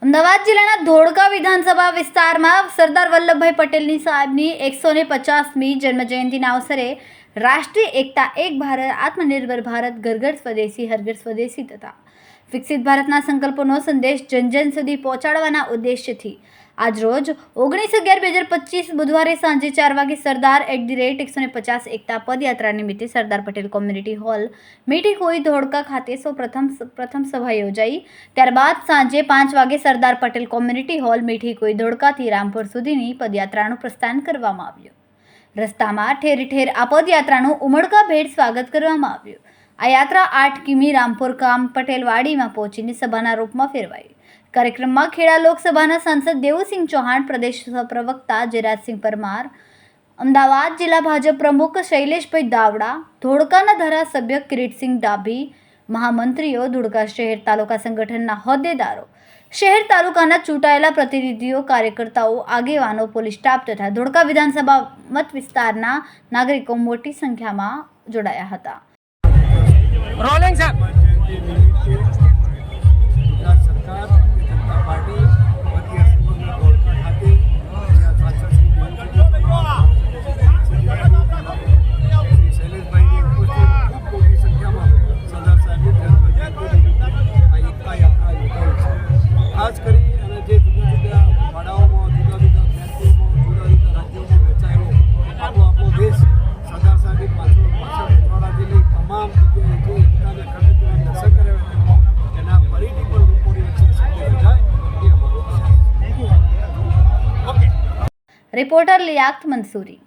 અમદાવાદ જિલ્લાના ધોળકા વિધાનસભા વિસ્તારમાં સરદાર વલ્લભભાઈ પટેલની સાહેબની 150મી જન્મજયંતિના અવસરે રાષ્ટ્રીય એકતા, એક ભારત, આત્મનિર્ભર ભારત, ઘર ઘર સ્વદેશી, હર ઘર સ્વદેશી તથા વિકસિત ભારતના સંકલ્પોનો સંદેશ જન જન સુધી પહોંચાડવાના ઉદ્દેશ્યથી આજરોજ 19/11/2025 બુધવારે સાંજે 4 વાગે સરદાર @ 150 એકતા પદયાત્રા નિમિત્તે સરદાર પટેલ કોમ્યુનિટી હોલ મીઠી કોઈ ધોળકા ખાતે પ્રથમ સભા યોજાઈ। ત્યારબાદ સાંજે 5 વાગે સરદાર પટેલ કોમ્યુનિટી હોલ મીઠી કોઈ ધોળકાથી રામપુર સુધીની પદયાત્રાનું પ્રસ્થાન કરવામાં આવ્યું। રસ્તામાં ઠેર ઠેર આ પદયાત્રાનું ઉમળકાભેર સ્વાગત કરવામાં આવ્યું। આ યાત્રા 8 કિમી રામપુર ગામ પટેલવાડીમાં પહોંચીને સભાના રૂપમાં ફેરવાઈ। કાર્યક્રમમાં ખેડા લોકસભાના સાંસદ દેવુસિંહ ચૌહાણ, પ્રદેશ પ્રવક્તા જયરાજસિંહ પરમાર, અમદાવાદ જિલ્લા ભાજપ પ્રમુખ શૈલેષભાઈ દાવડા, ધોળકાના ધારાસભ્ય કિરીટસિંહ ડાભી, મહામંત્રીઓ, ધોળકા શહેર તાલુકા સંગઠનના હોદ્દેદારો, શહેર તાલુકાના ચૂંટાયેલા પ્રતિનિધિઓ, કાર્યકર્તાઓ, આગેવાનો, પોલીસ સ્ટાફ તથા ધોળકા વિધાનસભા મત વિસ્તારના નાગરિકો મોટી સંખ્યામાં જોડાયા હતા। રોલિંગ સર ખાસ કરી અને જે જુદા જુદા વાડાઓમાં જુદા જુદા જ્ઞાતિઓમાં જુદા જુદા રાજ્યોમાં વેચાયેલો આપણો દેશ સરદાર સાહેબની પાછળ પછવાડાથી લઈ તમામ જગ્યાએ જે એકતાને ખંડિતને દર્શન કર્યા એના ફરીથી પણ લોકોની વચ્ચે શક્તિ જાય એ અમારો રિપોર્ટર લિયાકત મંસૂરી।